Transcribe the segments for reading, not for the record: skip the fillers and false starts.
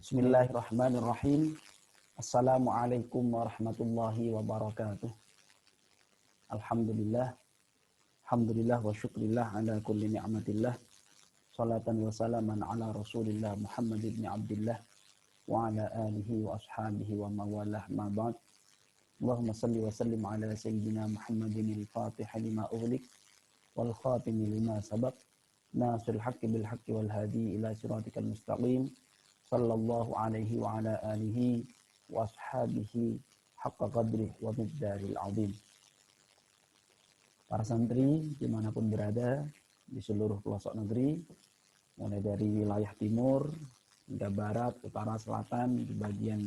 Bismillahirrahmanirrahim. Assalamualaikum warahmatullahi wabarakatuh. Alhamdulillah. Alhamdulillah wa syukrillah ala kulli ni'matillah. Salatan wa salaman ala rasulillah Muhammad ibn Abdillah wa ala alihi wa ashabihi wa mawalah ma ba'd. Allahumma salli wa sallim ala sayyidina Muhammadin al-fatih lima ughliq wal khatim lima sabaq. Nasirul haqqi bil haqqi wal hadi ila siratikal mustaqim. Sallallahu alaihi wa ala alihi wa ashabihi haqqa qadrih wa miqdaril azim. Para santri dimanapun berada di seluruh pelosok negeri, mulai dari wilayah timur hingga barat, utara, selatan, di bagian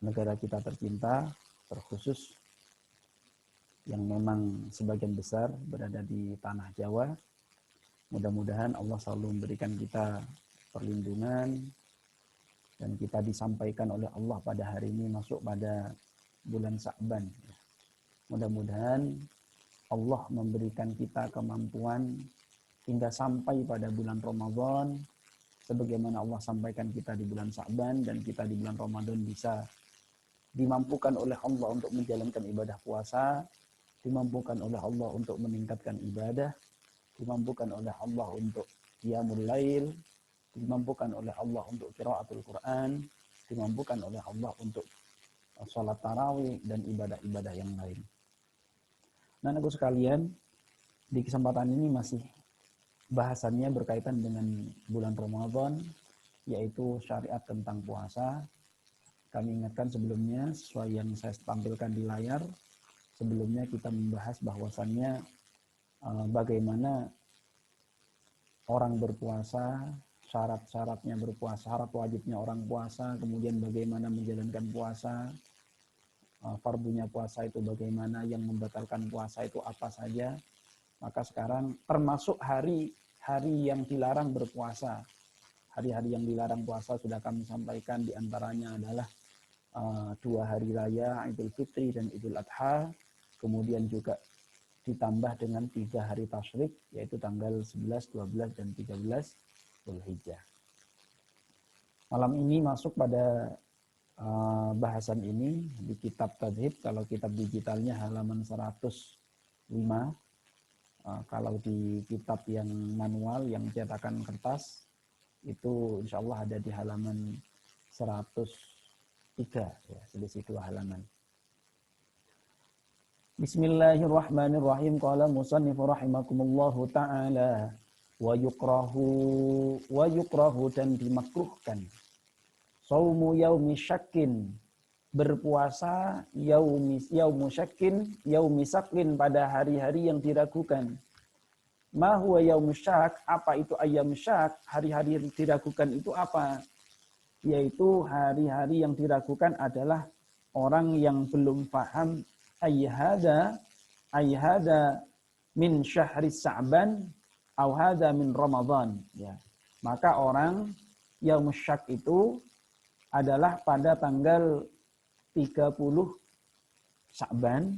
negara kita tercinta, terkhusus yang memang sebagian besar berada di tanah Jawa. Mudah-mudahan Allah selalu memberikan kita perlindungan dan kita disampaikan oleh Allah pada hari ini masuk pada bulan Sya'ban. Mudah-mudahan Allah memberikan kita kemampuan hingga sampai pada bulan Ramadan sebagaimana Allah sampaikan kita di bulan Sya'ban, dan kita di bulan Ramadan bisa dimampukan oleh Allah untuk menjalankan ibadah puasa, dimampukan oleh Allah untuk meningkatkan ibadah, dimampukan oleh Allah untuk qiyamul lail, dimampukan oleh Allah untuk qiraatul Quran, dimampukan oleh Allah untuk salat tarawih dan ibadah-ibadah yang lain. Nah, anak sekalian, di kesempatan ini masih bahasannya berkaitan dengan bulan Ramadan, yaitu syariat tentang puasa. Kami ingatkan sebelumnya, sesuai yang saya tampilkan di layar, sebelumnya kita membahas bahwasannya bagaimana orang berpuasa, syarat-syaratnya berpuasa, syarat wajibnya orang puasa, kemudian bagaimana menjalankan puasa, fardunya puasa itu bagaimana, yang membatalkan puasa itu apa saja. Maka sekarang termasuk hari-hari yang dilarang berpuasa. Hari-hari yang dilarang puasa sudah kami sampaikan, diantaranya adalah 2 hari raya, Idul Fitri dan Idul Adha. Kemudian juga ditambah dengan 3 hari tasyrik, yaitu tanggal 11, 12, dan 13 Dzulhijjah. Malam ini masuk pada bahasan ini di kitab Tadhib. Kalau kitab digitalnya halaman 105. Kalau di kitab yang manual, yang cetakan kertas, itu insya Allah ada di halaman 103, ya, selisih 2 halaman. Bismillahirrahmanirrahim. Qala musannifu rahimakumullahu ta'ala wa yukrahu dan dimakruhkan saumu yaumi syakkin, berpuasa yaumu syakkin, yaumi syakin, pada hari-hari yang diragukan. Ma huwa yaumu syak, apa itu ayyam syak, hari-hari yang diragukan itu apa? Yaitu hari-hari yang diragukan adalah orang yang belum paham ayyhada min syahri Sya'ban aw hadza min Ramadan, ya. Maka orang yaum syak itu adalah pada tanggal 30 Sya'ban,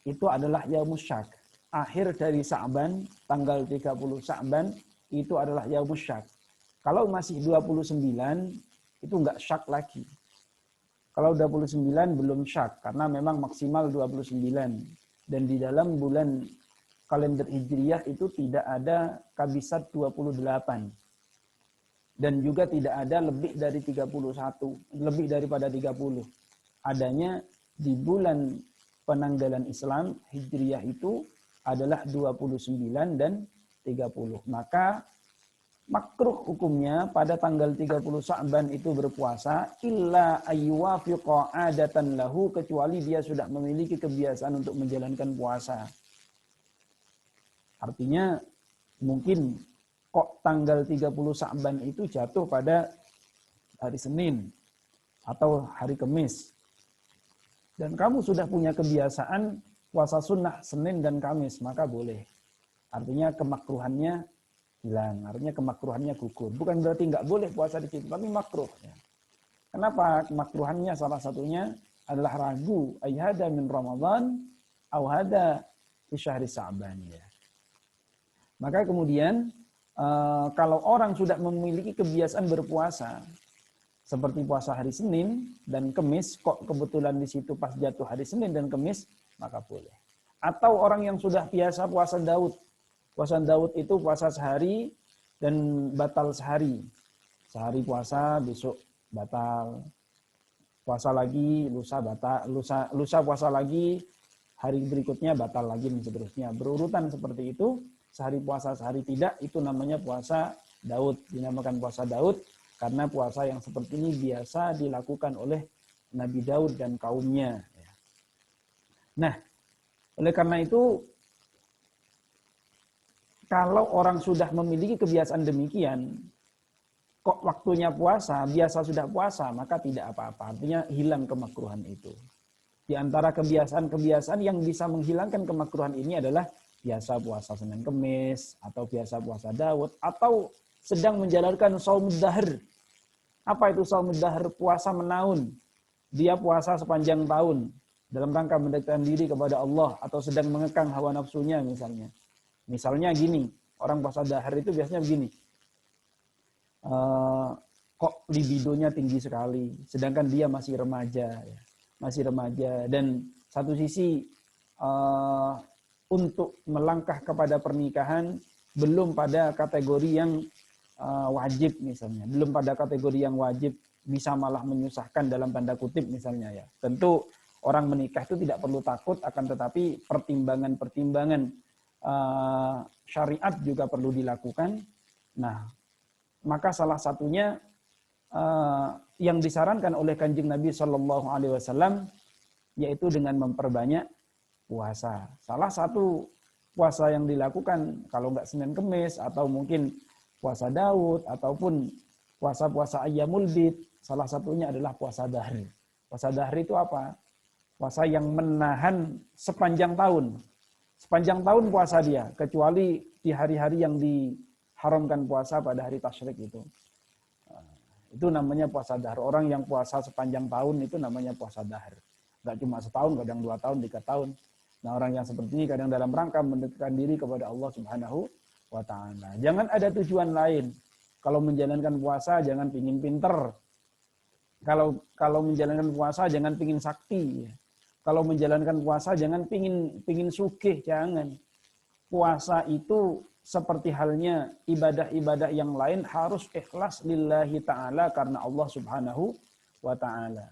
itu adalah yaum syak. Akhir dari Sya'ban, tanggal 30 Sya'ban itu adalah yaum syak. Kalau masih 29 itu enggak syak lagi. Kalau 29 belum syak, karena memang maksimal 29. Dan di dalam bulan kalender Hijriyah itu tidak ada kabisat 28. Dan juga tidak ada lebih dari 31, lebih daripada 30. Adanya di bulan penanggalan Islam, Hijriyah itu adalah 29 dan 30. Maka makruh hukumnya pada tanggal 30 Sya'ban itu berpuasa, illa ayyuwafiqa adatan lahu, kecuali dia sudah memiliki kebiasaan untuk menjalankan puasa. Artinya mungkin kok tanggal 30 Sya'ban itu jatuh pada hari Senin atau hari Kamis, dan kamu sudah punya kebiasaan puasa sunnah Senin dan Kamis, maka boleh. Artinya kemakruhannya hilang, artinya kemakruhannya gugur. Bukan berarti nggak boleh puasa di situ, tapi makruh. Ya. Kenapa kemakruhannya? Salah satunya adalah ragu, ayyhada min Ramadan aw hada fi syahri Sya'ban, ya. Maka kemudian kalau orang sudah memiliki kebiasaan berpuasa, seperti puasa hari Senin dan Kemis, kok kebetulan di situ pas jatuh hari Senin dan Kemis, maka boleh. Atau orang yang sudah biasa puasa Daud. Puasa Daud itu puasa sehari dan batal sehari. Sehari puasa, besok batal. Puasa lagi, lusa batal, lusa puasa lagi, hari berikutnya batal lagi dan seterusnya. Berurutan seperti itu, sehari puasa, sehari tidak, itu namanya puasa Daud. Dinamakan puasa Daud karena puasa yang seperti ini biasa dilakukan oleh Nabi Daud dan kaumnya. Nah, oleh karena itu, kalau orang sudah memiliki kebiasaan demikian, kok waktunya puasa, biasa sudah puasa, maka tidak apa-apa. Artinya hilang kemakruhan itu. Di antara kebiasaan-kebiasaan yang bisa menghilangkan kemakruhan ini adalah biasa puasa Senin Kemis, atau biasa puasa Daud, atau sedang menjalankan shaumud dahr. Apa itu shaumud dahr? Puasa menahun. Dia puasa sepanjang tahun dalam rangka mendekatkan diri kepada Allah, atau sedang mengekang hawa nafsunya misalnya. Misalnya gini, orang puasa dahr itu biasanya begini. Kok libidonya tinggi sekali, sedangkan dia masih remaja, ya. Masih remaja, dan satu sisi untuk melangkah kepada pernikahan belum pada kategori yang wajib misalnya, belum pada kategori yang wajib, bisa malah menyusahkan dalam tanda kutip misalnya ya. Tentu orang menikah itu tidak perlu takut, akan tetapi pertimbangan-pertimbangan syariat juga perlu dilakukan. Nah, maka salah satunya yang disarankan oleh Kanjeng Nabi Shallallahu Alaihi Wasallam yaitu dengan memperbanyak puasa. Salah satu puasa yang dilakukan kalau nggak Senin Kemis atau mungkin puasa Daud ataupun puasa-puasa Ayyamul Bid, salah satunya adalah puasa Dahr. Puasa Dahr itu apa? Puasa yang menahan sepanjang tahun. Sepanjang tahun puasa dia, kecuali di hari-hari yang diharamkan puasa pada hari tasyrik itu. Itu namanya puasa dahr. Orang yang puasa sepanjang tahun itu namanya puasa dahr. Nggak cuma setahun, kadang 2 tahun, 3 tahun. Nah, orang yang seperti ini kadang dalam rangka mendekatkan diri kepada Allah Subhanahu wa Ta'ala. Jangan ada tujuan lain. Kalau menjalankan puasa jangan pingin pinter. Kalau menjalankan puasa jangan pingin sakti. Kalau menjalankan puasa jangan pingin sugih, jangan. Puasa itu seperti halnya ibadah-ibadah yang lain harus ikhlas lillahi ta'ala karena Allah Subhanahu wa ta'ala.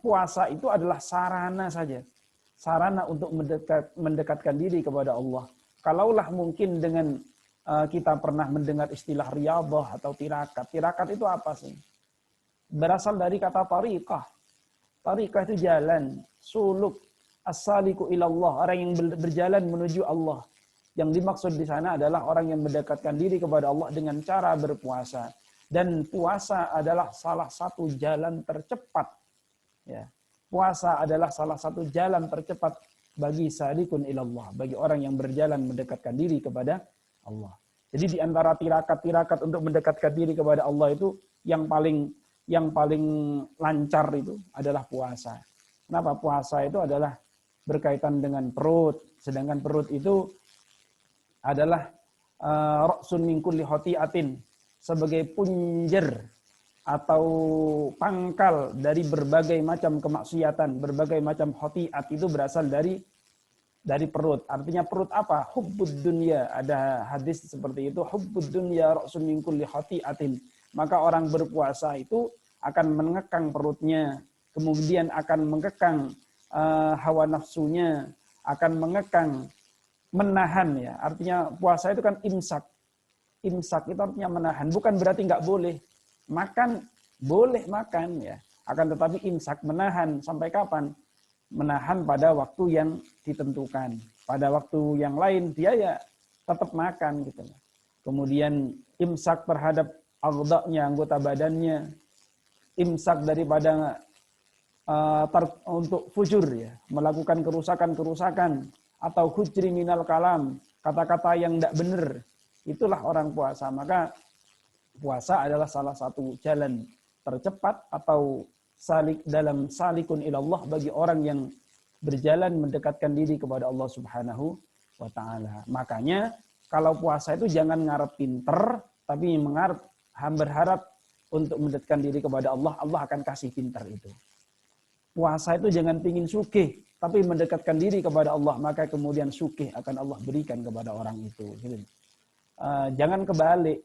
Puasa itu adalah sarana saja. Sarana untuk mendekatkan diri kepada Allah. Kalaulah mungkin dengan kita pernah mendengar istilah riyadhah atau tirakat. Tirakat itu apa sih? Berasal dari kata tariqah. Tariqah itu jalan, suluk, as-saliku ilallah, orang yang berjalan menuju Allah. Yang dimaksud di sana adalah orang yang mendekatkan diri kepada Allah dengan cara berpuasa. Dan puasa adalah salah satu jalan tercepat. Ya. Puasa adalah salah satu jalan tercepat bagi salikun ilallah, bagi orang yang berjalan mendekatkan diri kepada Allah. Jadi di antara tirakat-tirakat untuk mendekatkan diri kepada Allah itu yang paling lancar itu adalah puasa. Kenapa? Puasa itu adalah berkaitan dengan perut, sedangkan perut itu adalah ra'sun min kulli khati'atin, sebagai punjer atau pangkal dari berbagai macam kemaksiatan, berbagai macam khati'at itu berasal dari perut. Artinya perut apa? Hubbud dunya. Ada hadis seperti itu, hubbud dunya ra'sun min kulli khati'atin. Maka orang berpuasa itu akan mengekang perutnya, kemudian akan mengekang hawa nafsunya, akan mengekang, menahan ya. Artinya puasa itu kan imsak. Imsak itu artinya menahan. Bukan berarti nggak boleh makan, boleh makan ya. Akan tetapi imsak, menahan sampai kapan? Menahan pada waktu yang ditentukan. Pada waktu yang lain dia ya tetap makan gitu. Kemudian imsak terhadap aghda'nya, anggota badannya. Imsak daripada untuk fujur ya, melakukan kerusakan-kerusakan atau hujri minal kalam, kata-kata yang tidak benar. Itulah orang puasa. Maka puasa adalah salah satu jalan tercepat atau dalam salikun ilallah bagi orang yang berjalan mendekatkan diri kepada Allah Subhanahu wa ta'ala. Makanya kalau puasa itu jangan ngarep pinter, tapi berharap untuk mendekatkan diri kepada Allah, Allah akan kasih pinter itu. Puasa itu jangan pingin sugih, tapi mendekatkan diri kepada Allah, maka kemudian sugih akan Allah berikan kepada orang itu. Jangan kebalik.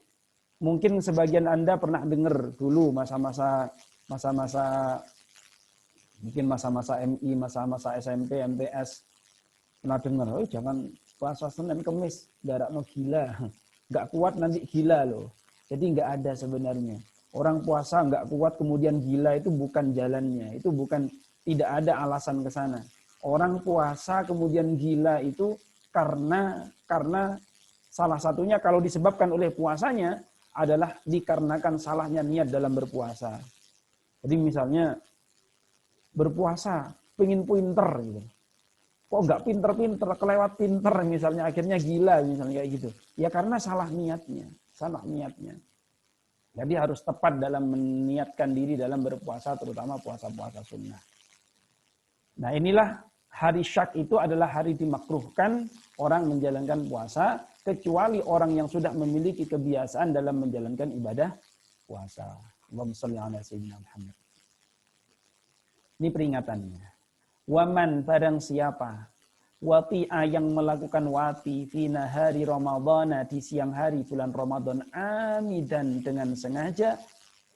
Mungkin sebagian Anda pernah dengar dulu masa-masa mungkin masa-masa MI, masa-masa SMP, MTS, pernah dengar, oh jangan puasa Senin Kemis, darakno gila, nggak kuat nanti gila loh. Jadi nggak ada sebenarnya. Orang puasa nggak kuat kemudian gila itu bukan jalannya, itu bukan, tidak ada alasan ke sana. Orang puasa kemudian gila itu karena salah satunya kalau disebabkan oleh puasanya adalah dikarenakan salahnya niat dalam berpuasa. Jadi misalnya berpuasa pengen pinter gitu. Kok nggak pinter-pinter, kelewat pinter misalnya, akhirnya gila misalnya kayak gitu. Ya karena salah niatnya. Jadi harus tepat dalam meniatkan diri dalam berpuasa, terutama puasa-puasa sunnah. Nah inilah hari syak itu adalah hari dimakruhkan orang menjalankan puasa, kecuali orang yang sudah memiliki kebiasaan dalam menjalankan ibadah puasa. Allahumma shalli ala sayyidina Muhammad. Ini peringatannya. Waman barang siapa wati'a yang melakukan wati fi nahari Ramadhana di siang hari bulan Ramadan amidan dengan sengaja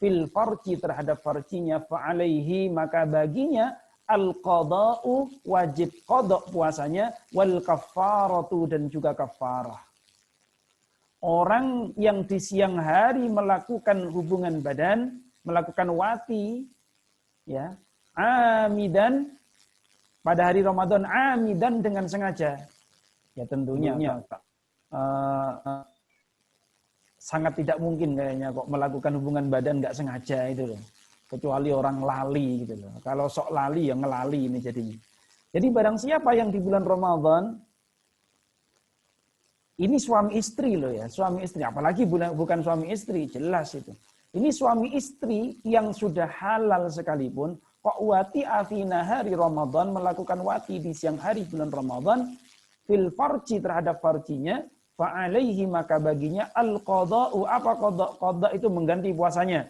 fil farji terhadap farjinya fa'alaihi maka baginya al-qada'u wajib qada' puasanya wal kafaratu dan juga kafarah. Orang yang di siang hari melakukan hubungan badan, melakukan wati ya, amidan pada hari Ramadan amidan dengan sengaja. Ya tentunya sangat tidak mungkin kayaknya kok melakukan hubungan badan nggak sengaja itu loh. Kecuali orang lali gitu loh. Kalau sok lali ya ngelali ini jadinya. Jadi barang siapa yang di bulan Ramadan, ini suami istri loh ya, suami istri. Apalagi bukan suami istri, jelas itu. Ini suami istri yang sudah halal sekalipun, kok wati afina hari Ramadan, melakukan wati di siang hari bulan Ramadan, fil farji terhadap farjinya, fa'alaihi maka baginya al-qada'u. Apa qada'? Qada' itu mengganti puasanya.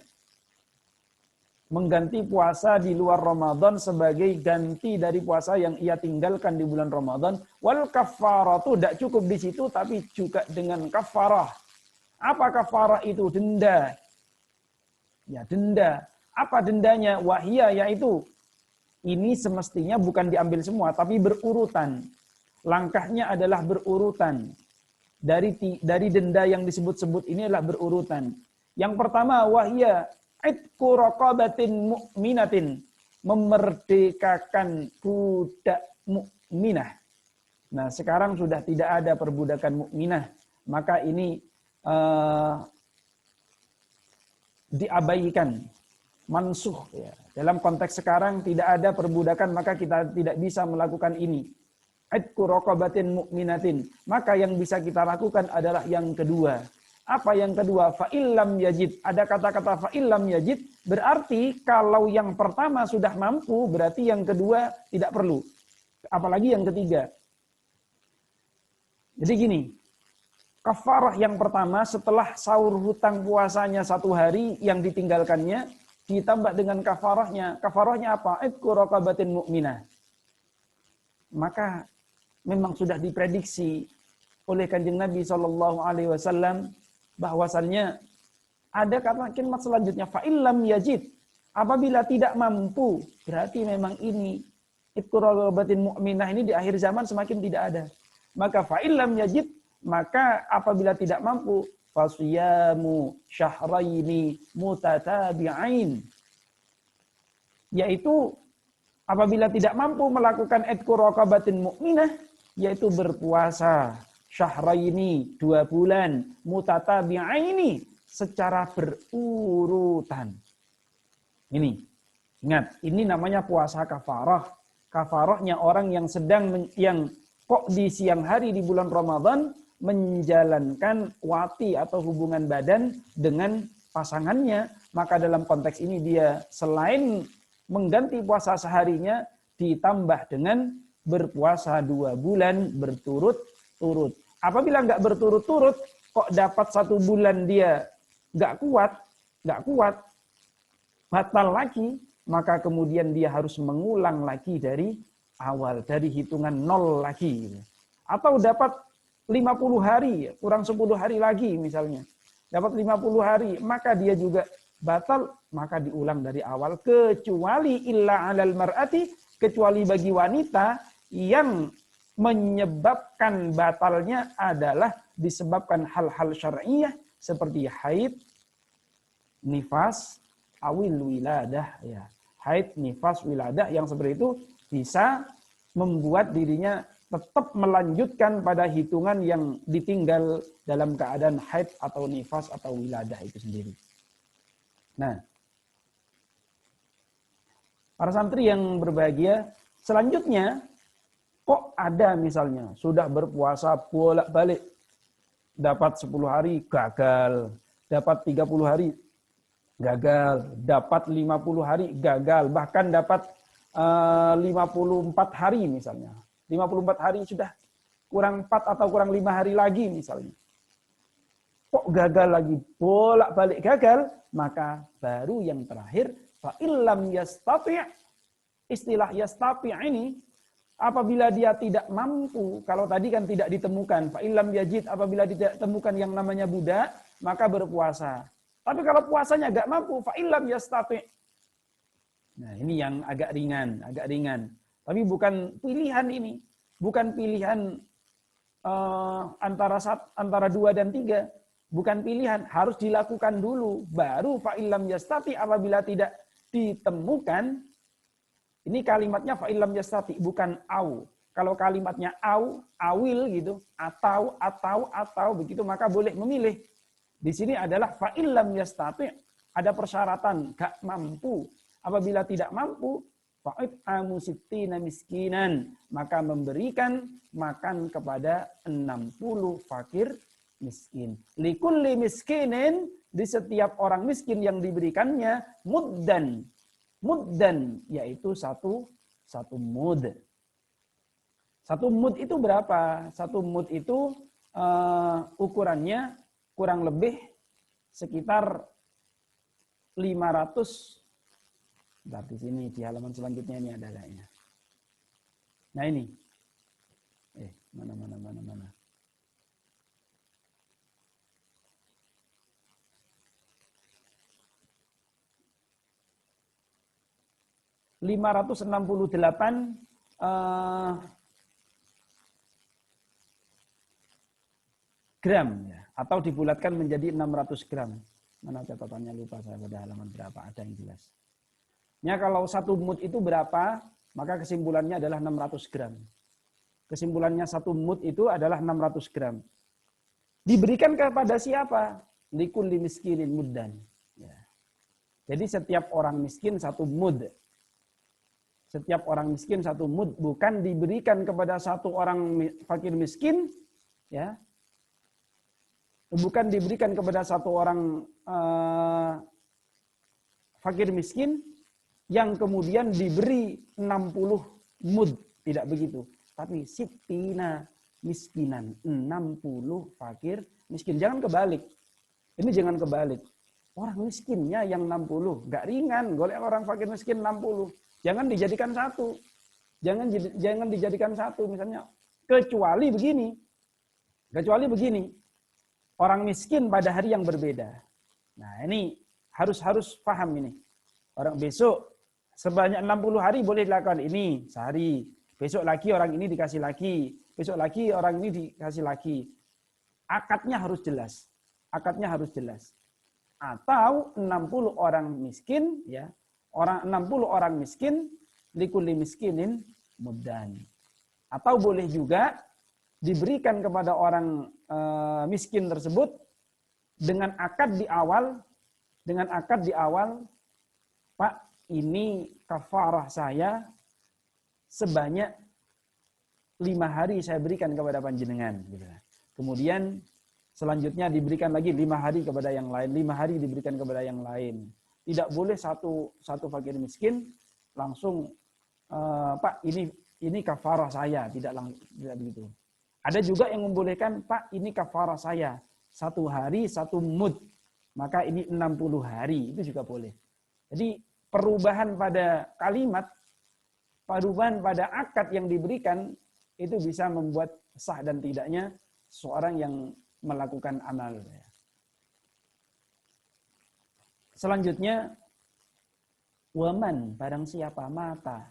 Mengganti puasa di luar Ramadan sebagai ganti dari puasa yang ia tinggalkan di bulan Ramadan. Wal kafaratu, tidak cukup di situ, tapi juga dengan kafarah. Apa kafarah itu? Denda. Ya, denda. Apa dendanya? Wahia, yaitu ini semestinya bukan diambil semua, tapi berurutan. Langkahnya adalah berurutan. Dari denda yang disebut-sebut ini adalah berurutan. Yang pertama, wahia itqu raqabatin mu'minatin, memerdekakan budak mukminah. Nah, sekarang sudah tidak ada perbudakan mukminah, maka ini diabaikan, mansuh ya. Dalam konteks sekarang tidak ada perbudakan, maka kita tidak bisa melakukan ini. Itqu raqabatin mu'minatin. Maka yang bisa kita lakukan adalah yang kedua. Apa yang kedua? Fa'illam yajid. Ada kata-kata fa'illam yajid, berarti kalau yang pertama sudah mampu, berarti yang kedua tidak perlu. Apalagi yang ketiga. Jadi gini, kafarah yang pertama setelah sahur hutang puasanya 1 hari yang ditinggalkannya, ditambah dengan kafarahnya. Kafarahnya apa? Itqu raqabatin mu'minah. Maka memang sudah diprediksi oleh Kanjeng Nabi SAW bahwasannya ada kalimat selanjutnya fa'illam yajid, apabila tidak mampu, berarti memang ini itqu raqabatin mu'minah ini di akhir zaman semakin tidak ada. Maka fa'illam yajid, maka apabila tidak mampu, fasiyamu syahraini mutatabi'ain, yaitu apabila tidak mampu melakukan itqu raqabatin mu'minah, yaitu berpuasa syahraini 2 bulan mutatabi'aini secara berurutan. Ini ingat, ini namanya puasa kafarah. Kafarahnya orang yang yang kok di siang hari di bulan Ramadan menjalankan wati atau hubungan badan dengan pasangannya, maka dalam konteks ini dia selain mengganti puasa seharinya ditambah dengan berpuasa 2 bulan berturut-turut. Apabila nggak berturut-turut, kok dapat 1 bulan dia nggak kuat, batal lagi, maka kemudian dia harus mengulang lagi dari awal, dari hitungan 0 lagi. Atau dapat 50 hari, kurang 10 hari lagi misalnya. Dapat 50 hari, maka dia juga batal, maka diulang dari awal. Kecuali illa alal mar'ati, kecuali bagi wanita yang menyebabkan batalnya adalah disebabkan hal-hal syar'iyah seperti haid, nifas, awil wiladah. Ya. Haid, nifas, wiladah yang seperti itu bisa membuat dirinya tetap melanjutkan pada hitungan yang ditinggal dalam keadaan haid atau nifas atau wiladah itu sendiri. Nah, para santri yang berbahagia, selanjutnya kok ada misalnya sudah berpuasa bolak-balik, dapat 10 hari gagal, dapat 30 hari gagal, dapat 50 hari gagal, bahkan dapat 54 hari misalnya. 54 hari sudah kurang 4 atau kurang 5 hari lagi misalnya. Kok gagal lagi, bolak-balik gagal, maka baru yang terakhir, fa illam yastati', istilah yastati' ini, apabila dia tidak mampu, kalau tadi kan tidak ditemukan, fa illam yajid, apabila tidak ditemukan yang namanya budak, maka berpuasa. Tapi kalau puasanya agak mampu, fa illam yastati'. Nah, ini yang agak ringan. Tapi bukan pilihan ini. Bukan pilihan antara 2 dan 3. Bukan pilihan. Harus dilakukan dulu. Baru fa'ilam yastati apabila tidak ditemukan. Ini kalimatnya fa'ilam yastati. Bukan au. Kalau kalimatnya au, awil gitu. Atau begitu. Maka boleh memilih. Di sini adalah fa'ilam yastati. Ada persyaratan. Gak mampu. Apabila tidak mampu, fa'it'amu sittina miskinan, maka memberikan makan kepada 60 fakir miskin. Likulli miskinin, di setiap orang miskin yang diberikannya muddan. Muddan yaitu satu mud. 1 mud itu berapa? 1 mud itu ukurannya kurang lebih sekitar 500. Di sini di halaman selanjutnya ini ada kayaknya. Nah ini. Mana. 568 gram ya, atau dibulatkan menjadi 600 gram. Mana catatannya lupa saya pada halaman berapa, ada yang jelas. Ya, kalau 1 mud itu berapa, maka kesimpulannya adalah 600 gram. Kesimpulannya 1 mud itu adalah 600 gram. Diberikan kepada siapa? Likulli miskinin muddan. Ya. Jadi setiap orang miskin 1 mud. Setiap orang miskin 1 mud, bukan diberikan kepada 1 orang fakir miskin, ya. Bukan diberikan kepada 1 orang fakir miskin yang kemudian diberi 60 mud, tidak begitu. Tapi sittina miskinan, 60 fakir miskin. Jangan kebalik. Ini jangan kebalik. Orang miskinnya yang 60, enggak ringan. Golek orang fakir miskin 60. Jangan dijadikan satu. Jangan dijadikan satu misalnya. Kecuali begini. Orang miskin pada hari yang berbeda. Nah, ini harus paham ini. Orang besok sebanyak 60 hari boleh dilakukan ini sehari. Besok lagi orang ini dikasih lagi. Besok lagi orang ini dikasih lagi. Akadnya harus jelas. Atau 60 orang miskin, ya. 60 orang miskin, likulli miskinin muddan. Atau boleh juga diberikan kepada orang miskin tersebut dengan akad di awal, Pak, ini kafarah saya sebanyak 5 hari saya berikan kepada panjenengan. Kemudian selanjutnya diberikan lagi 5 hari kepada yang lain, 5 hari diberikan kepada yang lain. Tidak boleh satu fakir miskin langsung, Pak, ini kafarah saya, tidak begitu. Ada juga yang membolehkan, Pak, ini kafarah saya 1 hari 1 mud, maka ini 60 hari, itu juga boleh. Jadi perubahan pada kalimat, perubahan pada akad yang diberikan itu bisa membuat sah dan tidaknya seorang yang melakukan amal. Selanjutnya, waman, barang siapa mata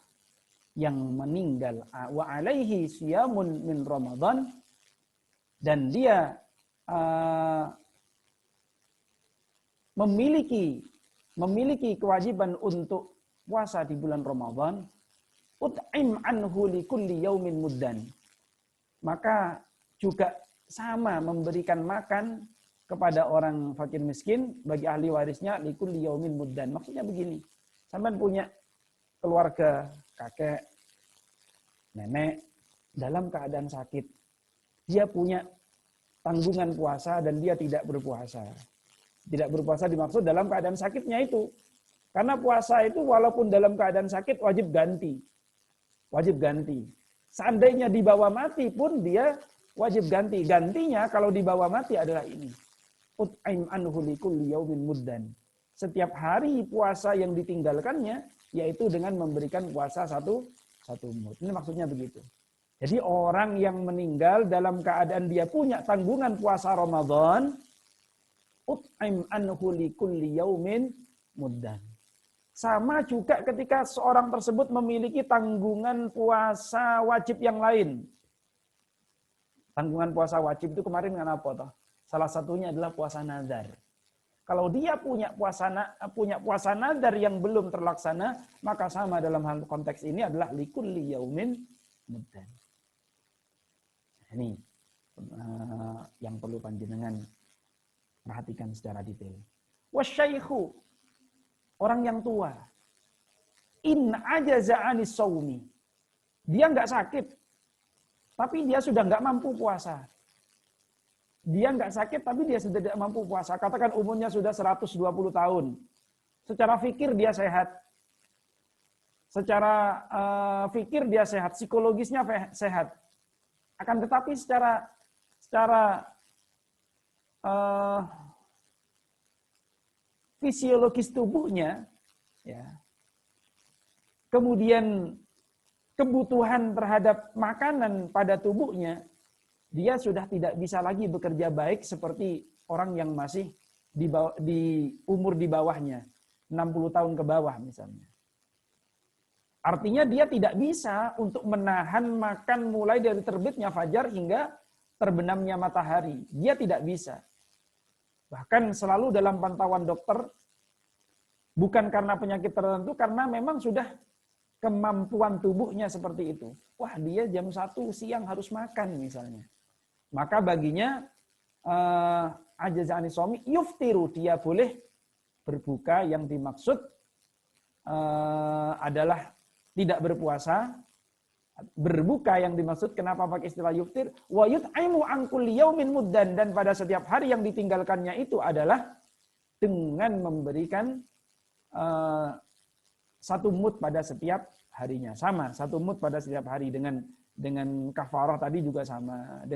yang meninggal wa alaihi siyamun min Ramadan, dan dia memiliki kewajiban untuk puasa di bulan Ramadan, ut'im anhu likulli yaumin muddan, maka juga sama memberikan makan kepada orang fakir miskin bagi ahli warisnya likulli yaumin muddan. Maksudnya begini, sampean punya keluarga, kakek, nenek dalam keadaan sakit, dia punya tanggungan puasa dan dia tidak berpuasa. Tidak berpuasa dimaksud dalam keadaan sakitnya itu. Karena puasa itu walaupun dalam keadaan sakit wajib ganti. Wajib ganti. Seandainya dibawa mati pun dia wajib ganti. Gantinya kalau dibawa mati adalah ini. Ut'im anhu likulli yaumin muddan. Setiap hari puasa yang ditinggalkannya yaitu dengan memberikan puasa satu mud. Ini maksudnya begitu. Jadi orang yang meninggal dalam keadaan dia punya tanggungan puasa Ramadan, ut'im anhu likulli yaumin muddan. Sama juga ketika seorang tersebut memiliki tanggungan puasa wajib yang lain. Tanggungan puasa wajib itu kemarin kan apa toh? Salah satunya adalah puasa nazar. Kalau dia punya puasa nazar yang belum terlaksana, maka sama dalam hal konteks ini adalah likulli yaumin muddan. Ini yang perlu panjenengan perhatikan secara detail. Wasyaikhu, orang yang tua, in ajaza anis saumi, dia nggak sakit, tapi dia sudah nggak mampu puasa. Dia nggak sakit, tapi dia sudah tidak mampu puasa. Katakan umurnya sudah 120 tahun. Secara fikir dia sehat. Secara fikir dia sehat. Psikologisnya sehat. Akan tetapi secara fisiologis tubuhnya, ya, kemudian kebutuhan terhadap makanan pada tubuhnya, dia sudah tidak bisa lagi bekerja baik seperti orang yang masih di umur di bawahnya, 60 tahun ke bawah misalnya. Artinya dia tidak bisa untuk menahan makan mulai dari terbitnya fajar hingga terbenamnya matahari. Dia tidak bisa. Bahkan selalu dalam pantauan dokter, bukan karena penyakit tertentu, karena memang sudah kemampuan tubuhnya seperti itu. Wah, dia jam 1 siang harus makan misalnya. Maka baginya ajaza anis shaumi yuftiru, dia boleh berbuka. Yang dimaksud adalah tidak berpuasa. Berbuka yang dimaksud, kenapa pakai istilah yuftir? Wa yut'imu an kulli yaumin muddan, dan pada setiap hari yang ditinggalkannya itu adalah dengan memberikan 1 mud pada setiap harinya. Sama, 1 mud pada setiap hari dengan kafarah tadi juga sama.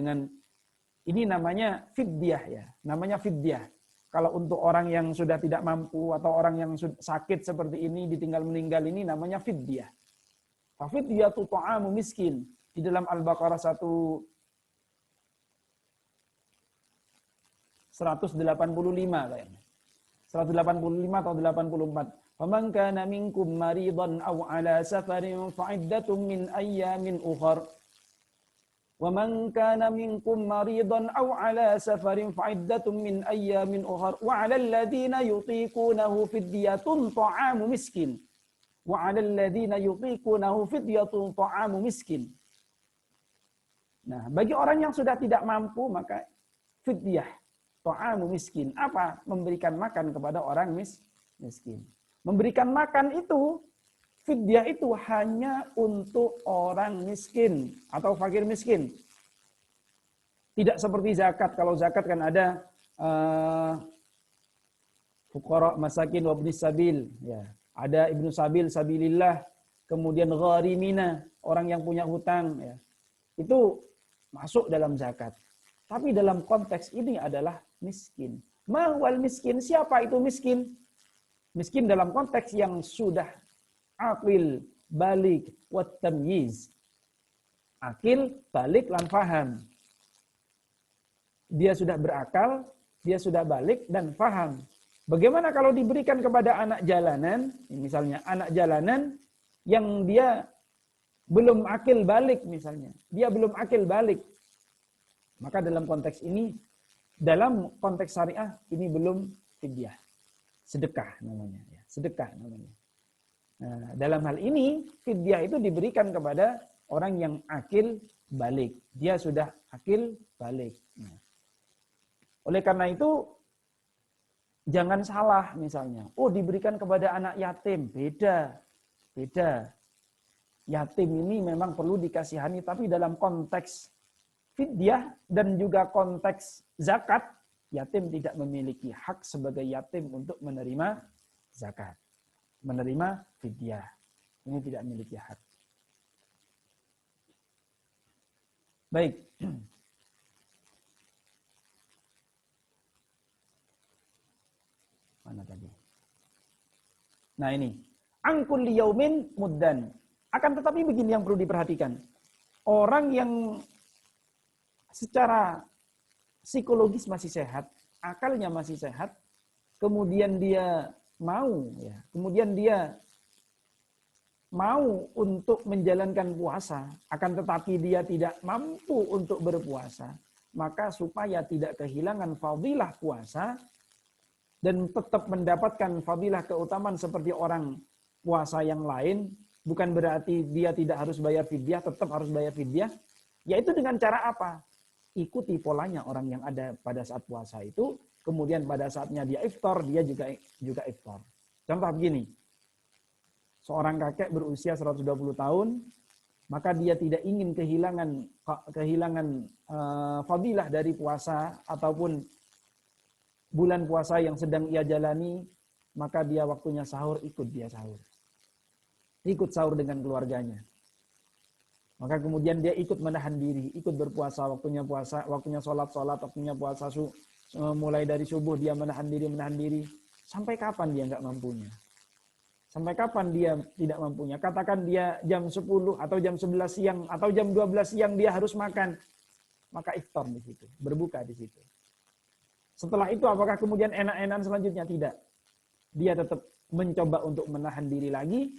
Ini namanya fidyah ya. Namanya fidyah. Kalau untuk orang yang sudah tidak mampu atau orang yang sakit seperti ini ditinggal meninggal, ini namanya fidyah. Fidyatu ta'amu miskin. Di dalam Al-Baqarah 185 kayaknya. 185 atau 84. Faman kana minkum maridan aw ala safarin fa'iddatun min ayyamin ukhar. وَمَنْ كَانَ مِنْكُمْ مَرِيضًا أَوْ عَلَى سَفَرٍ فَعِدَّةٌ مِنْ أَيَّامٍ أُخَرَ وَعَلَى الَّذِينَ يُطِيقُونَهُ فِدْيَةٌ طَعَامُ مِسْكِينٍ وَعَلَى الَّذِينَ يُطِيقُونَهُ فِدْيَةٌ طَعَامُ مِسْكِينٍ. Nah, bagi orang yang sudah tidak mampu, maka fidyah ta'amu miskin. Apa? Memberikan makan kepada orang miskin. Memberikan makan itu, fidyah itu hanya untuk orang miskin atau fakir miskin. Tidak seperti zakat. Kalau zakat kan ada fuqara, masakin, wabnis sabil. Ya. Ada ibnu sabil, sabilillah. Kemudian gharimina, orang yang punya hutang. Ya. Itu masuk dalam zakat. Tapi dalam konteks ini adalah miskin. Mahwal miskin, siapa itu miskin? Miskin dalam konteks yang sudah akil, balik, wat tamyiz. Akil, balik, lan faham. Dia sudah berakal, dia sudah balik dan faham. Bagaimana kalau diberikan kepada anak jalanan, misalnya anak jalanan yang dia belum akil balik misalnya. Dia belum akil balik. Maka dalam konteks ini, dalam konteks syariah, ini belum fidyah. Sedekah namanya. Sedekah namanya. Nah, dalam hal ini, fidyah itu diberikan kepada orang yang akil balik. Dia sudah akil balik. Nah, oleh karena itu, jangan salah misalnya. Oh, diberikan kepada anak yatim. Beda. Beda. Yatim ini memang perlu dikasihani, tapi dalam konteks fidyah dan juga konteks zakat, yatim tidak memiliki hak sebagai yatim untuk menerima zakat. Menerima fidyah. Ini tidak memiliki hak. Baik. Mana tadi? Nah ini. Angkul liyaumin muddan. Akan tetapi begini yang perlu diperhatikan. Orang yang secara psikologis masih sehat, akalnya masih sehat, kemudian dia mau untuk menjalankan puasa, akan tetapi dia tidak mampu untuk berpuasa, maka supaya tidak kehilangan fadilah puasa dan tetap mendapatkan fadilah keutamaan seperti orang puasa yang lain, bukan berarti dia tidak harus bayar fidyah, tetap harus bayar fidyah, yaitu dengan cara apa? Ikuti polanya orang yang ada pada saat puasa itu, kemudian pada saatnya dia iftar, dia juga iftar. Contoh begini, seorang kakek berusia 120 tahun, maka dia tidak ingin kehilangan fadilah dari puasa ataupun bulan puasa yang sedang ia jalani, maka dia waktunya sahur, ikut dia sahur. Ikut sahur dengan keluarganya. Maka kemudian dia ikut menahan diri, ikut berpuasa, waktunya sholat, waktunya puasa, mulai dari subuh dia menahan diri. Sampai kapan dia nggak mampunya? Sampai kapan dia tidak mampunya? Katakan dia jam 10 atau jam 11 siang atau jam 12 siang dia harus makan. Maka iftar di situ, berbuka di situ. Setelah itu apakah kemudian enak-enakan selanjutnya? Tidak. Dia tetap mencoba untuk menahan diri lagi.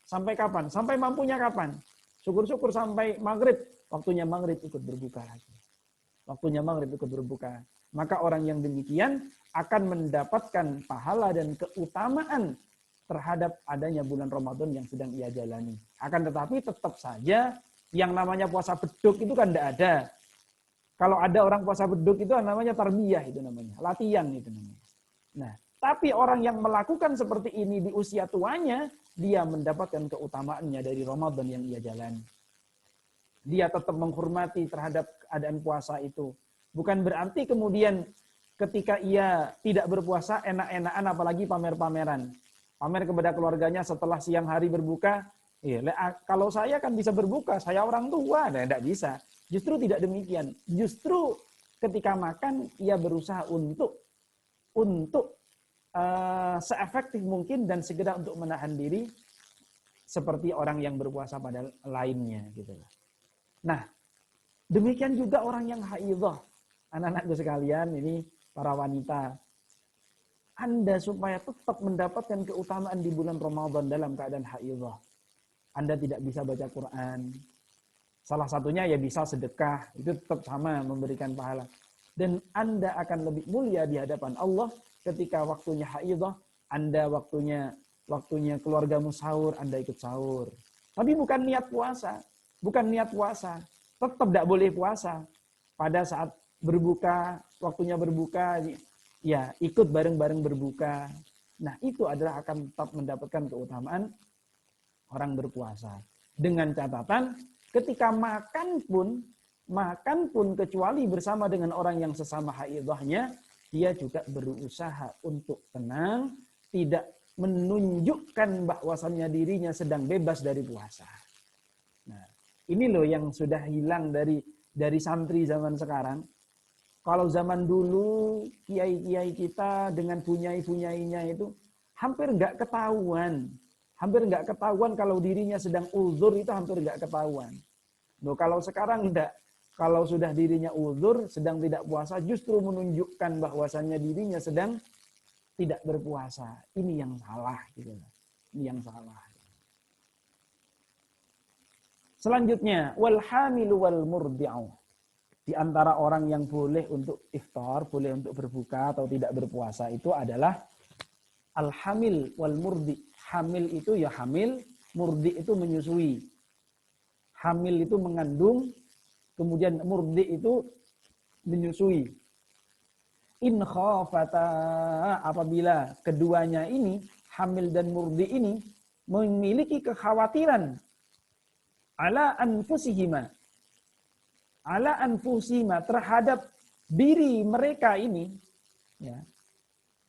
Sampai kapan? Sampai mampunya kapan? Syukur-syukur sampai maghrib. Waktunya maghrib ikut berbuka lagi. Maka orang yang demikian akan mendapatkan pahala dan keutamaan terhadap adanya bulan Ramadan yang sedang ia jalani. Akan tetapi tetap saja yang namanya puasa beduk itu kan tidak ada. Kalau ada orang puasa beduk itu namanya tarbiyah, itu namanya latihan itu namanya. Nah, tapi orang yang melakukan seperti ini di usia tuanya, dia mendapatkan keutamaannya dari Ramadan yang ia jalani. Dia tetap menghormati terhadap keadaan puasa itu. Bukan berarti kemudian ketika ia tidak berpuasa enak-enakan apalagi pamer-pameran. Pamer kepada keluarganya setelah siang hari berbuka. Kalau saya kan bisa berbuka, saya orang tua. Nah, tidak bisa. Justru tidak demikian. Justru ketika makan ia berusaha untuk seefektif mungkin dan segera untuk menahan diri seperti orang yang berpuasa pada lainnya gitu. Nah, demikian juga orang yang haidhah. Anak-anakku sekalian, ini para wanita, Anda supaya tetap mendapatkan keutamaan di bulan Ramadan dalam keadaan haidhah. Anda tidak bisa baca Quran. Salah satunya ya bisa sedekah, itu tetap sama memberikan pahala. Dan Anda akan lebih mulia di hadapan Allah ketika waktunya haidhah, Anda waktunya keluargamu sahur, Anda ikut sahur. Tapi bukan niat puasa. Tetap tidak boleh puasa. Pada saat berbuka, waktunya berbuka, ya ikut bareng-bareng berbuka. Nah, itu adalah akan tetap mendapatkan keutamaan orang berpuasa. Dengan catatan, ketika makan pun kecuali bersama dengan orang yang sesama haidhahnya, dia juga berusaha untuk tenang, tidak menunjukkan bahwasannya dirinya sedang bebas dari puasa. Nah, Ini loh yang sudah hilang dari santri zaman sekarang. Kalau zaman dulu kiai-kiai kita dengan bunyai-bunyainya itu hampir nggak ketahuan. Hampir nggak ketahuan kalau dirinya sedang uzur, itu hampir nggak ketahuan. Loh, kalau sekarang enggak. Kalau sudah dirinya uzur, sedang tidak puasa, justru menunjukkan bahwasannya dirinya sedang tidak berpuasa. Ini yang salah gitu. Ini yang salah. Selanjutnya, wal hamilu wal murdi'u. Di antara orang yang boleh untuk iftar, boleh untuk berbuka atau tidak berpuasa itu adalah al-hamil wal murdi. Hamil itu ya hamil, murdi itu menyusui. Hamil itu mengandung, kemudian murdi itu menyusui. In khafata, apabila keduanya ini, hamil dan murdi ini, memiliki kekhawatiran ala anfusihima, terhadap diri mereka ini, ya,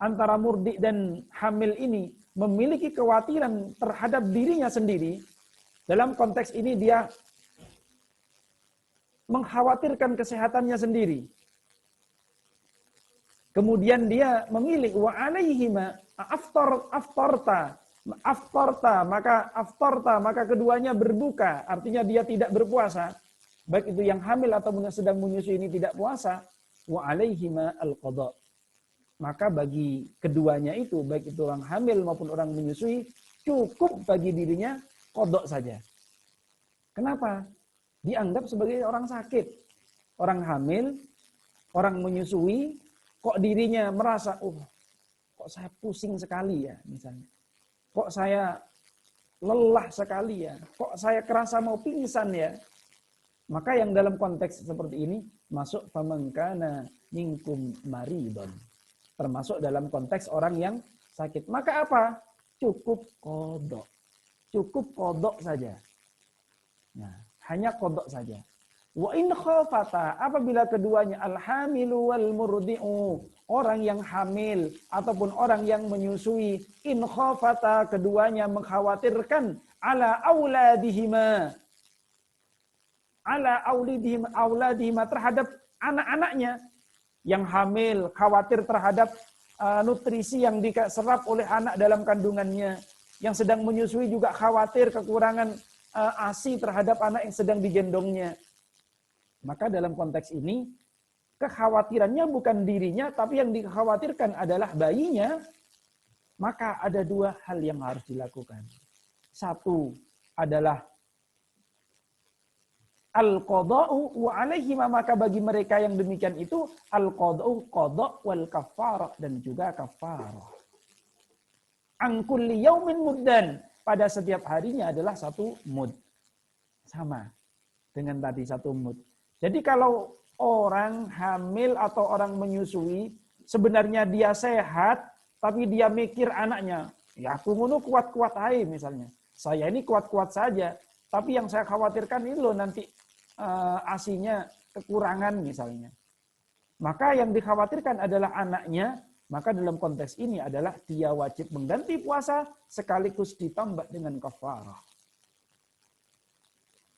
antara murdi dan hamil ini memiliki kekhawatiran terhadap dirinya sendiri. Dalam konteks ini dia mengkhawatirkan kesehatannya sendiri. Kemudian dia memilih wa alaihima aftarta maka keduanya berbuka, artinya dia tidak berpuasa. Baik itu yang hamil atau sedang menyusui ini tidak puasa, wa alaihima al-qada. Maka bagi keduanya itu, baik itu orang hamil maupun orang menyusui, cukup bagi dirinya qada saja. Kenapa? Dianggap sebagai orang sakit. Orang hamil, orang menyusui, kok dirinya merasa, kok saya pusing sekali ya misalnya. Kok saya lelah sekali ya. Kok saya kerasa mau pingsan ya. Maka yang dalam konteks seperti ini masuk faman kana minkum maridon. Termasuk dalam konteks orang yang sakit. Maka apa? Cukup qada. Cukup qada saja. Nah, hanya qada saja. Wa in khafata, apabila keduanya al-hamilu wal murdi'u, orang yang hamil ataupun orang yang menyusui, in khafata, keduanya mengkhawatirkan ala auladihima terhadap anak-anaknya. Yang hamil khawatir terhadap nutrisi yang diserap oleh anak dalam kandungannya. Yang sedang menyusui juga khawatir kekurangan ASI terhadap anak yang sedang digendongnya. Maka dalam konteks ini, kekhawatirannya bukan dirinya, tapi yang dikhawatirkan adalah bayinya. Maka ada dua hal yang harus dilakukan. Satu adalah al-qada'u wa alaihima, maka bagi mereka yang demikian itu, al-qada'u qada' wal kafarah, dan juga kafarah. An kulli yaumin muddan, pada setiap harinya adalah satu mud. Sama dengan tadi satu mud. Jadi kalau orang hamil atau orang menyusui, sebenarnya dia sehat, tapi dia mikir anaknya, ya aku ngono kuat-kuat aja misalnya. Saya ini kuat-kuat saja, tapi yang saya khawatirkan ini loh nanti ASI-nya kekurangan misalnya. Maka yang dikhawatirkan adalah anaknya, maka dalam konteks ini adalah dia wajib mengganti puasa sekaligus ditambah dengan kafarah.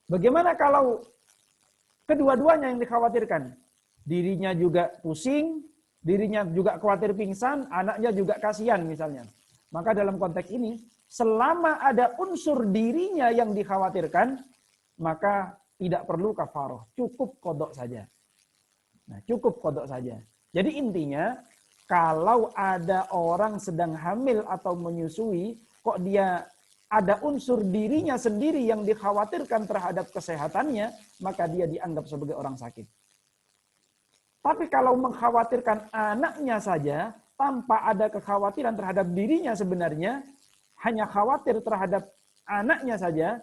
Bagaimana kalau kedua-duanya yang dikhawatirkan? Dirinya juga pusing, dirinya juga khawatir pingsan, anaknya juga kasihan misalnya. Maka dalam konteks ini, selama ada unsur dirinya yang dikhawatirkan, maka tidak perlu kafarah, cukup qada saja. Nah, cukup qada saja. Jadi intinya, kalau ada orang sedang hamil atau menyusui, kok dia ada unsur dirinya sendiri yang dikhawatirkan terhadap kesehatannya, maka dia dianggap sebagai orang sakit. Tapi kalau mengkhawatirkan anaknya saja, tanpa ada kekhawatiran terhadap dirinya sebenarnya, hanya khawatir terhadap anaknya saja,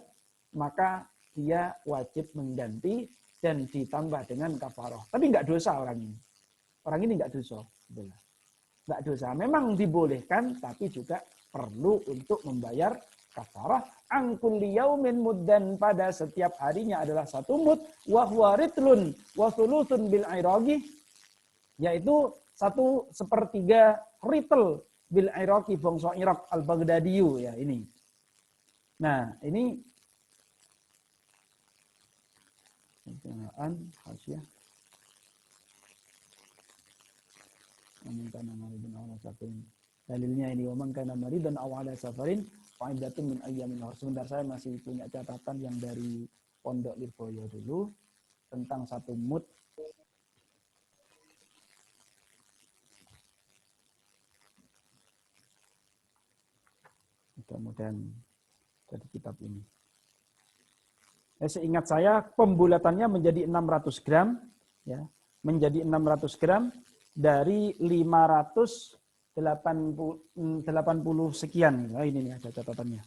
maka dia wajib mengganti dan ditambah dengan kafarah. Tapi nggak dosa orang ini. Orang ini nggak dosa. Nggak dosa. Memang dibolehkan, tapi juga perlu untuk membayar kafarah. An kulli yaumin muddan, pada setiap harinya adalah satu mud, wa huwa ritlun wa thuluthun bil iraqi, yaitu 1/3 ritl bil iraqi, bangsa Irak al-Baghdadiyu ya ini. Nah, ini An Hasyiah. Waman kana maridan aw ala safarin. Dalilnya ini waman kana maridan aw ala safarin fa'iddatun min ayyamin ukhra. Sebentar, saya masih punya catatan yang dari Pondok Lirboyo dulu tentang satu mud. Mudah-mudahan dari kitab ini. Seingat saya pembulatannya menjadi 600 gram, ya, menjadi 600 gram dari 580 sekian. Nah, ini nih ada catatannya.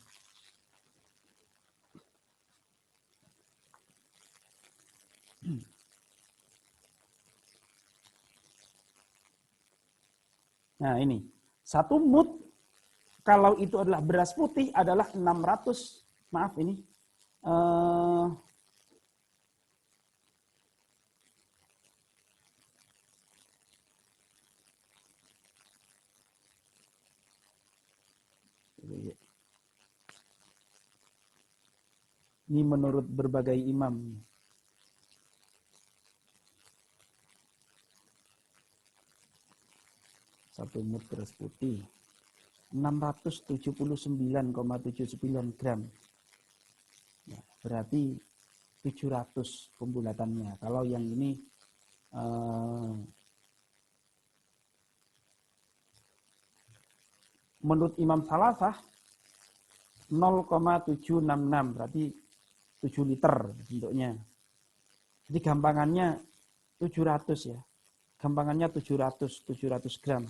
Nah ini, satu mud kalau itu adalah beras putih adalah 600, maaf ini. Ini menurut berbagai imam. Satu mud beras putih 679,79 gram. Ya, berarti 700 pembulatannya. Kalau yang ini menurut Imam Salasah 0,766, berarti 7 liter bentuknya. Jadi gampangannya 700 ya. Gampangannya 700 gram.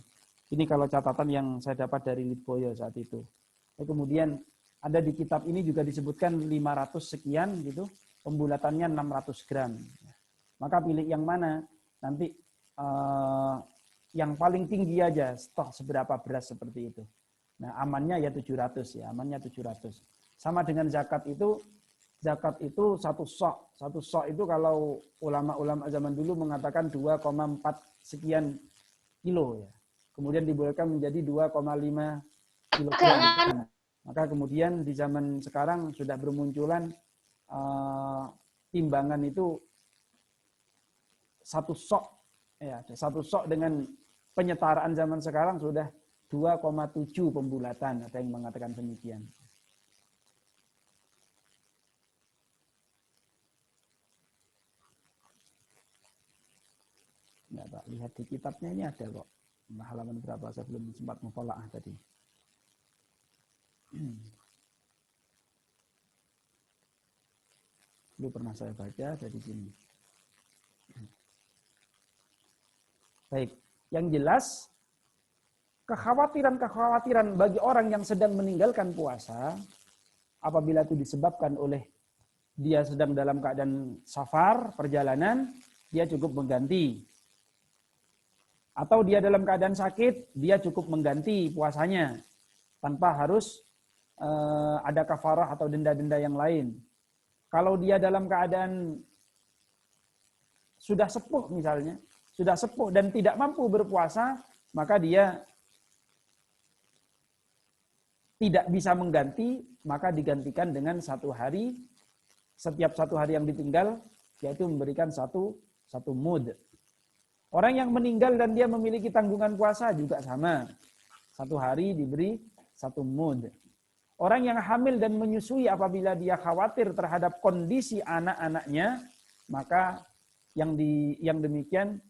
Ini kalau catatan yang saya dapat dari Lirboyo saat itu. Kemudian ada di kitab ini juga disebutkan 500 sekian gitu, pembulatannya 600 gram. Maka pilih yang mana? Nanti yang paling tinggi aja, stok seberapa beras seperti itu. Nah, amannya ya 700 ya, amannya 700. Sama dengan zakat itu satu sok. Satu sok itu kalau ulama-ulama zaman dulu mengatakan 2,4 sekian kilo ya. Kemudian dibolehkan menjadi 2,5 kilogram. Maka kemudian di zaman sekarang sudah bermunculan timbangan itu satu sok, ya, satu sok dengan penyetaraan zaman sekarang sudah 2,7 pembulatan. Ada yang mengatakan demikian. Nah, Pak, lihat di kitabnya ini ada kok. Halaman berapa, saya belum sempat mutola'ah tadi. Dulu pernah saya baca dari sini. Baik, yang jelas kekhawatiran bagi orang yang sedang meninggalkan puasa apabila itu disebabkan oleh dia sedang dalam keadaan safar, perjalanan, dia cukup mengganti. Atau dia dalam keadaan sakit, dia cukup mengganti puasanya tanpa harus ada kafarah atau denda-denda yang lain. Kalau dia dalam keadaan sudah sepuh misalnya, sudah sepuh dan tidak mampu berpuasa, maka dia tidak bisa mengganti, maka digantikan dengan satu hari, setiap satu hari yang ditinggal, yaitu memberikan satu mud. Orang yang meninggal dan dia memiliki tanggungan puasa juga sama. Satu hari diberi satu mud. Orang yang hamil dan menyusui apabila dia khawatir terhadap kondisi anak-anaknya, maka yang demikian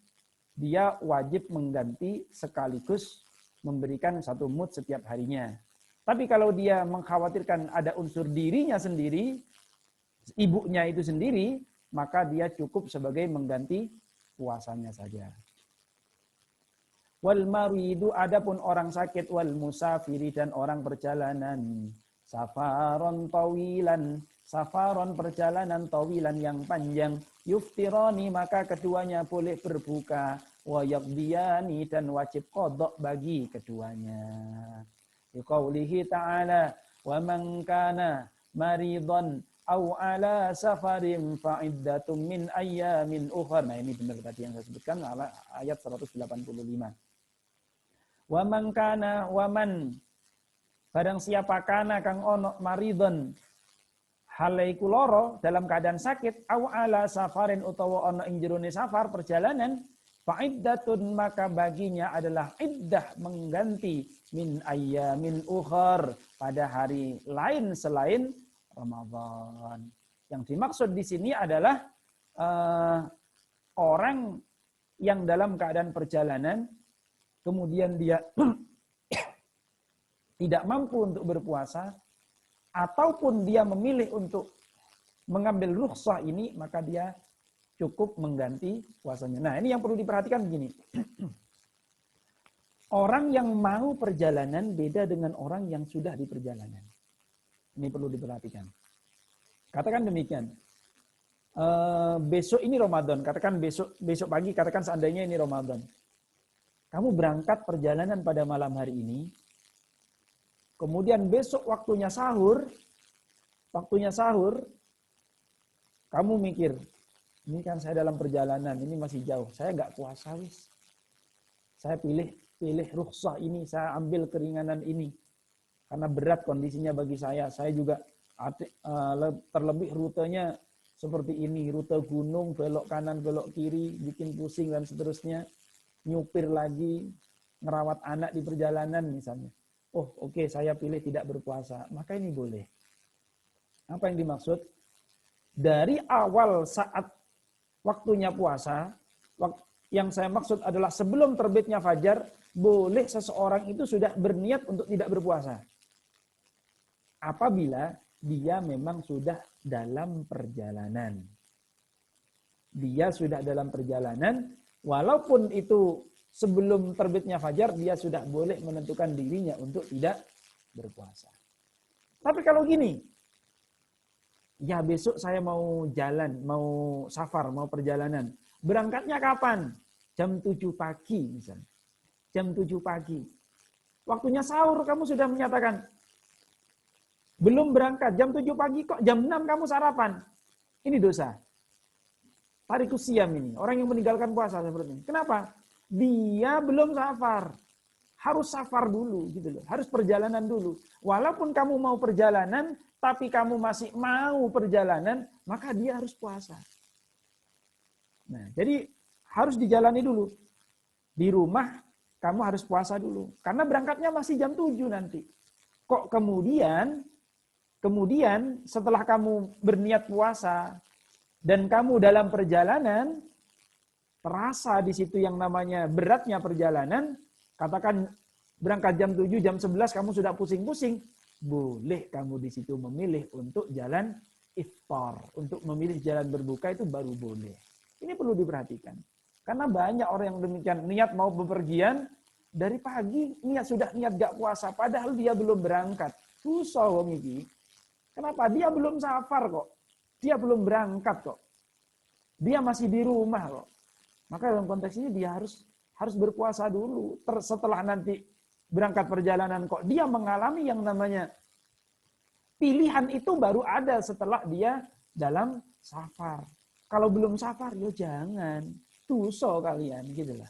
dia wajib mengganti sekaligus memberikan satu mud setiap harinya. Tapi kalau dia mengkhawatirkan ada unsur dirinya sendiri, ibunya itu sendiri, maka dia cukup sebagai mengganti puasanya saja. Wal maridu, adapun orang sakit, wal musafiri, dan orang perjalanan, safaron perjalanan tawilan yang panjang, yuftirani, maka keduanya boleh berbuka, wa yaqdiyani, dan wajib qadha bagi keduanya. Biqaulihi ta'ala, wa man kana maridan aw ala safarin fa'iddatum min ayyamin ukhra. Nah, ini benar tadi yang saya sebutkan, ayat 185. Wa man barang siapa kana kang ono maridon halaiku loro dalam keadaan sakit, aw ala safarin utawa ana ing jerone safar perjalanan, fa'iddatun maka baginya adalah iddah mengganti min ayyamin ukhar pada hari lain selain Ramadan. Yang dimaksud di sini adalah orang yang dalam keadaan perjalanan kemudian dia tidak mampu untuk berpuasa ataupun dia memilih untuk mengambil rukhsah ini, maka dia cukup mengganti puasanya. Nah, ini yang perlu diperhatikan begini. Orang yang mau perjalanan beda dengan orang yang sudah di perjalanan. Ini perlu diperhatikan. Katakan demikian. Besok ini Ramadan, katakan besok pagi, katakan seandainya ini Ramadan. Kamu berangkat perjalanan pada malam hari ini. Kemudian besok waktunya sahur, kamu mikir, ini kan saya dalam perjalanan, ini masih jauh, saya nggak puasa wis. Saya pilih rukhsah ini, saya ambil keringanan ini. Karena berat kondisinya bagi saya juga terlebih rutenya seperti ini, rute gunung, belok kanan, belok kiri, bikin pusing dan seterusnya, nyupir lagi, ngerawat anak di perjalanan misalnya. Oh, oke, saya pilih tidak berpuasa, maka ini boleh. Apa yang dimaksud? Dari awal saat waktunya puasa, yang saya maksud adalah sebelum terbitnya fajar, boleh seseorang itu sudah berniat untuk tidak berpuasa. Apabila dia memang sudah dalam perjalanan. Dia sudah dalam perjalanan, walaupun itu sebelum terbitnya fajar, dia sudah boleh menentukan dirinya untuk tidak berpuasa. Tapi kalau gini, ya besok saya mau jalan, mau safar, mau perjalanan. Berangkatnya kapan? Jam 7 pagi misalnya. Jam 7 pagi. Waktunya sahur kamu sudah menyatakan, belum berangkat, jam 7 pagi kok jam 6 kamu sarapan. Ini dosa. Tarikus siam ini, orang yang meninggalkan puasa seperti ini. Kenapa? Dia belum safar. Harus safar dulu gitu loh. Harus perjalanan dulu. Walaupun kamu mau perjalanan, tapi kamu masih mau perjalanan, maka dia harus puasa. Nah, jadi harus dijalani dulu. Di rumah kamu harus puasa dulu. Karena berangkatnya masih jam 7 nanti. Kok kemudian setelah kamu berniat puasa dan kamu dalam perjalanan, terasa di situ yang namanya beratnya perjalanan, katakan berangkat jam 7, jam 11 kamu sudah pusing-pusing, boleh kamu di situ memilih untuk jalan iftar, untuk memilih jalan berbuka itu baru boleh. Ini perlu diperhatikan. Karena banyak orang yang demikian, niat mau bepergian, dari pagi sudah niat gak puasa, padahal dia belum berangkat. Susah wong iki. Kenapa? Dia belum safar kok. Dia belum berangkat kok. Dia masih di rumah kok. Maka dalam konteks ini dia harus berpuasa dulu. Setelah nanti berangkat perjalanan kok dia mengalami yang namanya pilihan itu baru ada setelah dia dalam safar. Kalau belum safar, ya jangan. Dosa kalian, gitulah.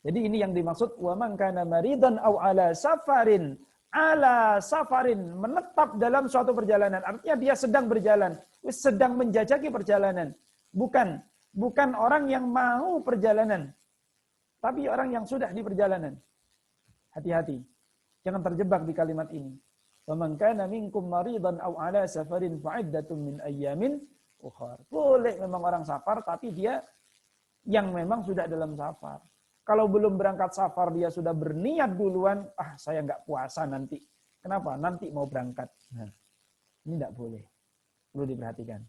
Jadi ini yang dimaksud wa man kana maridan aw ala safarin menetap dalam suatu perjalanan. Artinya dia sedang berjalan, sedang menjajaki perjalanan. Bukan orang yang mau perjalanan, tapi orang yang sudah di perjalanan. Hati-hati. Jangan terjebak di kalimat ini. Wa man kana minkum maridan aw ala safarin fa'iddatun min ayyamin ukhar. Boleh memang orang safar, tapi dia yang memang sudah dalam safar. Kalau belum berangkat safar, dia sudah berniat duluan, saya nggak puasa nanti. Kenapa? Nanti mau berangkat. Nah, ini nggak boleh. Perlu diperhatikan.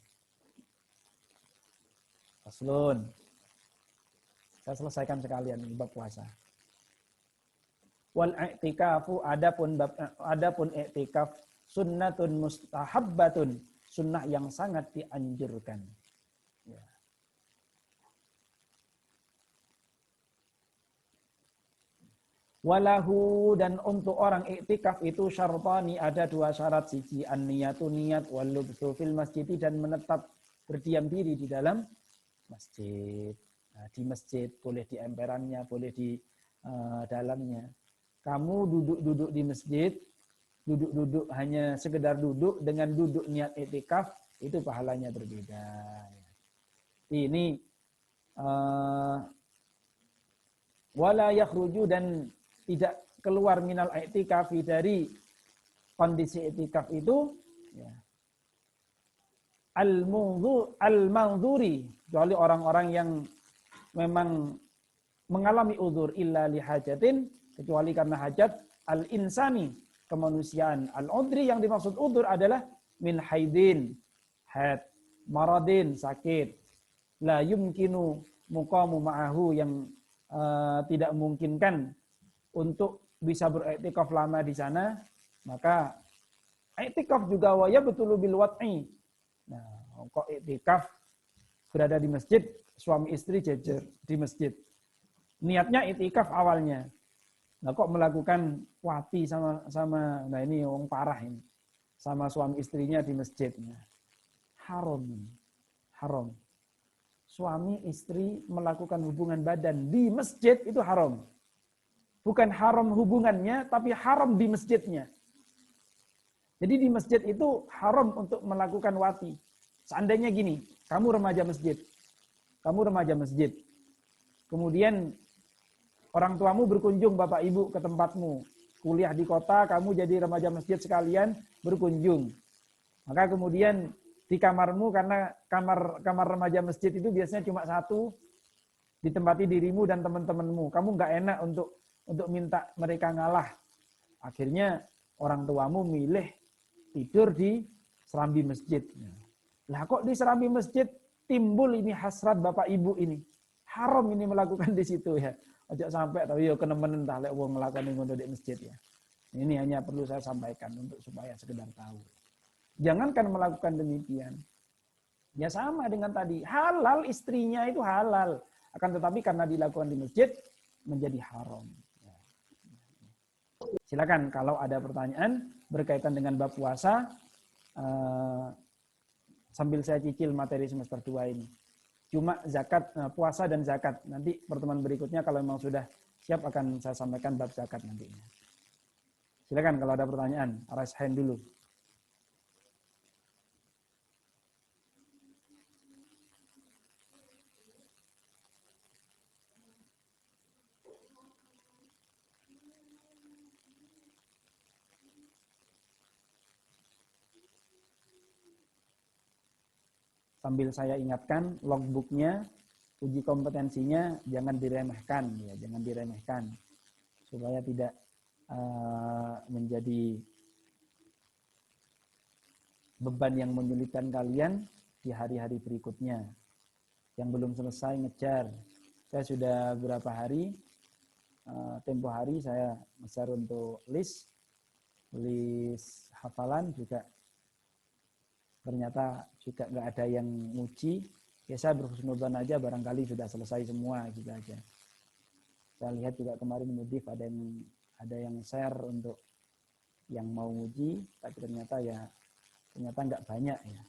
Faslun. Saya selesaikan sekalian bab puasa. Wal i'tikafu adapun i'tikaf sunnatun mustahabbatun, sunnah yang sangat dianjurkan. Ya. Walahu, dan untuk orang iktikaf itu syartani, ada dua syarat. Siji an-niyatu, niat, wal lubthu fil masjid, dan menetap berdiam diri di dalam masjid. Nah, di masjid boleh di emperannya, boleh di dalamnya. Kamu duduk-duduk di masjid, duduk-duduk hanya sekedar duduk dengan duduk niat iktikaf, Itu pahalanya berbeda. Ini wala yakhruju, dan tidak keluar minal i'tikafi, dari kondisi i'tikaf itu ya, al-manzuri, kecuali orang-orang yang memang mengalami uzur, illa lihajatin, kecuali karena hajat, al-insani, kemanusiaan. Al-udri, yang dimaksud uzur adalah min haidin, haid, maradin, sakit, la yumkinu muqamu ma'ahu, yang tidak memungkinkan untuk bisa beriktikaf lama di sana, maka iktikaf juga waya betul bil wat'i. Nah, kok iktikaf berada di masjid, suami istri jejer di masjid. Niatnya iktikaf awalnya. Nah, kok melakukan wati sama nah ini orang parah ini. Sama suami istrinya di masjid. Nah, haram. Haram. Suami istri melakukan hubungan badan di masjid itu haram. Bukan haram hubungannya, tapi haram di masjidnya. Jadi di masjid itu haram untuk melakukan wati. Seandainya gini, kamu remaja masjid. Kemudian orang tuamu berkunjung, bapak ibu, ke tempatmu. Kuliah di kota, kamu jadi remaja masjid sekalian berkunjung. Maka kemudian di kamarmu, karena kamar remaja masjid itu biasanya cuma satu, ditempati dirimu dan teman-temanmu. Kamu nggak enak untuk minta mereka ngalah. Akhirnya orang tuamu milih tidur di serambi masjid. Lah kok di serambi masjid timbul ini hasrat bapak ibu ini. Haram ini melakukan di situ ya. Ojo sampai tapi yo kenemenen tah lek wong nglakoni ngono di masjid ya. Ini hanya perlu saya sampaikan untuk supaya sekedar tahu. Jangankan melakukan demikian. Ya sama dengan tadi, halal istrinya itu halal. Akan tetapi karena dilakukan di masjid menjadi haram. Silakan kalau ada pertanyaan berkaitan dengan bab puasa, sambil saya cicil materi semester 2 ini. Cuma zakat, puasa dan zakat. Nanti pertemuan berikutnya kalau memang sudah siap akan saya sampaikan bab zakat nantinya. Silakan kalau ada pertanyaan, raise hand dulu. Sambil saya ingatkan, logbooknya, uji kompetensinya jangan diremehkan, ya, jangan diremehkan, supaya tidak menjadi beban yang menyulitkan kalian di hari-hari berikutnya. Yang belum selesai ngejar, saya sudah beberapa hari, tempo hari saya ngejar untuk list hafalan juga. Ternyata juga nggak ada yang nguji, ya saya berhusnudzon aja, barangkali sudah selesai semua gitu aja. Saya lihat juga kemarin Mudif ada yang share untuk yang mau nguji, tapi ternyata nggak banyak ya.